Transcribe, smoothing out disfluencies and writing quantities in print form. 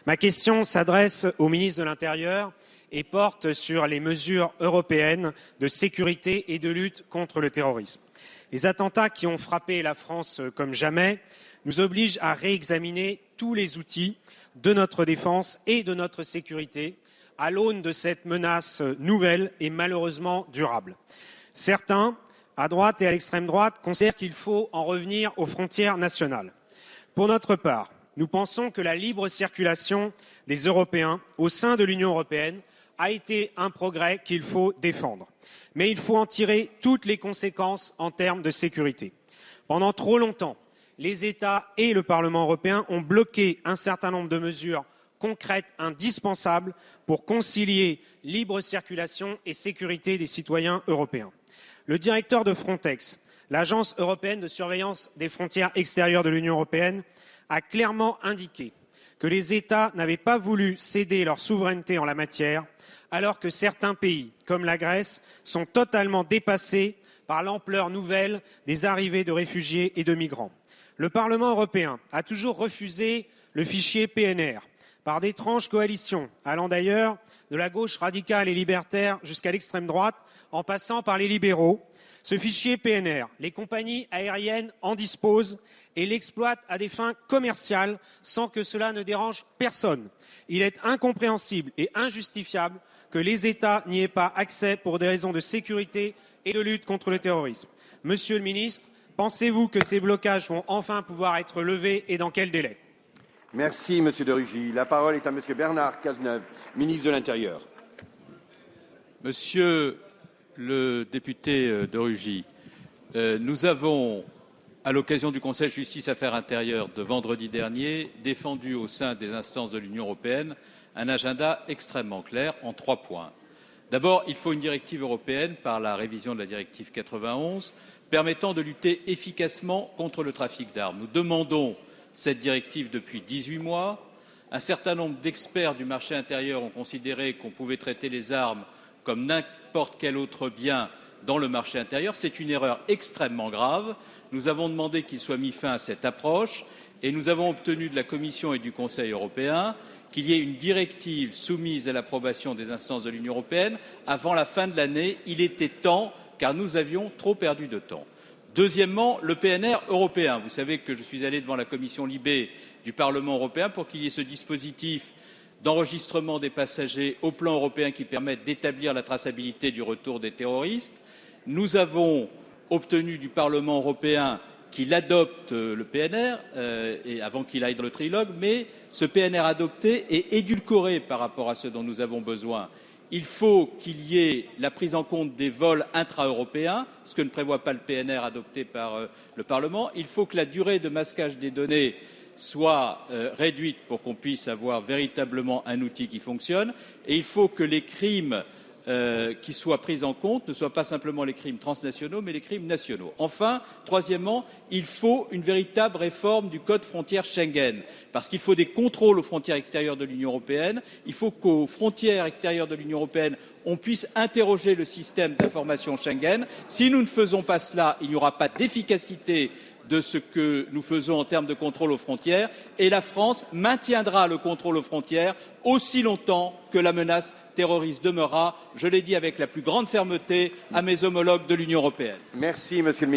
Ma question s'adresse au ministre de l'Intérieur et porte sur les mesures européennes de sécurité et de lutte contre le terrorisme. Les attentats qui ont frappé la France comme jamais nous obligent à réexaminer tous les outils de notre défense et de notre sécurité à l'aune de cette menace nouvelle et malheureusement durable. Certains, à droite et à l'extrême droite, considèrent qu'il faut en revenir aux frontières nationales. Pour notre part, nous pensons que la libre circulation des Européens au sein de l'Union européenne a été un progrès qu'il faut défendre. Mais il faut en tirer toutes les conséquences en termes de sécurité. Pendant trop longtemps, les États et le Parlement européen ont bloqué un certain nombre de mesures concrètes indispensables pour concilier libre circulation et sécurité des citoyens européens. Le directeur de Frontex, l'Agence européenne de surveillance des frontières extérieures de l'Union européenne, a clairement indiqué que les États n'avaient pas voulu céder leur souveraineté en la matière, alors que certains pays, comme la Grèce, sont totalement dépassés par l'ampleur nouvelle des arrivées de réfugiés et de migrants. Le Parlement européen a toujours refusé le fichier PNR par d'étranges coalitions, allant d'ailleurs de la gauche radicale et libertaire jusqu'à l'extrême droite, en passant par les libéraux. Ce fichier PNR, les compagnies aériennes en disposent et l'exploitent à des fins commerciales sans que cela ne dérange personne. Il est incompréhensible et injustifiable que les États n'y aient pas accès pour des raisons de sécurité et de lutte contre le terrorisme. Monsieur le ministre, pensez-vous que ces blocages vont enfin pouvoir être levés et dans quel délai? Merci, Monsieur de Rugy. La parole est à Monsieur Bernard Cazeneuve, ministre de l'Intérieur. Monsieur le député de Rugy, nous avons, à l'occasion du Conseil Justice Affaires Intérieures de vendredi dernier, défendu au sein des instances de l'Union européenne un agenda extrêmement clair en 3 points. D'abord, il faut une directive européenne par la révision de la directive 91 permettant de lutter efficacement contre le trafic d'armes. Nous demandons cette directive depuis 18 mois. Un certain nombre d'experts du marché intérieur ont considéré qu'on pouvait traiter les armes comme n'importe quel autre bien dans le marché intérieur. C'est une erreur extrêmement grave. Nous avons demandé qu'il soit mis fin à cette approche et nous avons obtenu de la Commission et du Conseil européen qu'il y ait une directive soumise à l'approbation des instances de l'Union européenne avant la fin de l'année. Il était temps, car nous avions trop perdu de temps. Deuxièmement, le PNR européen. Vous savez que je suis allé devant la commission Libé du Parlement européen pour qu'il y ait ce dispositif d'enregistrement des passagers au plan européen qui permette d'établir la traçabilité du retour des terroristes. Nous avons obtenu du Parlement européen qu'il adopte le PNR et avant qu'il aille dans le trilogue, mais ce PNR adopté est édulcoré par rapport à ce dont nous avons besoin. Il faut qu'il y ait la prise en compte des vols intra-européens, ce que ne prévoit pas le PNR adopté par le Parlement. Il faut que la durée de masquage des données soit réduite pour qu'on puisse avoir véritablement un outil qui fonctionne. Et il faut que les crimes qui soient pris en compte ne soient pas simplement les crimes transnationaux, mais les crimes nationaux. Enfin, troisièmement, il faut une véritable réforme du code frontière Schengen, parce qu'il faut des contrôles aux frontières extérieures de l'Union européenne. Il faut qu'aux frontières extérieures de l'Union européenne, on puisse interroger le système d'information Schengen. Si nous ne faisons pas cela, il n'y aura pas d'efficacité de ce que nous faisons en termes de contrôle aux frontières, et la France maintiendra le contrôle aux frontières aussi longtemps que la menace terroriste demeurera. Je l'ai dit avec la plus grande fermeté à mes homologues de l'Union européenne. Merci, Monsieur le ministre.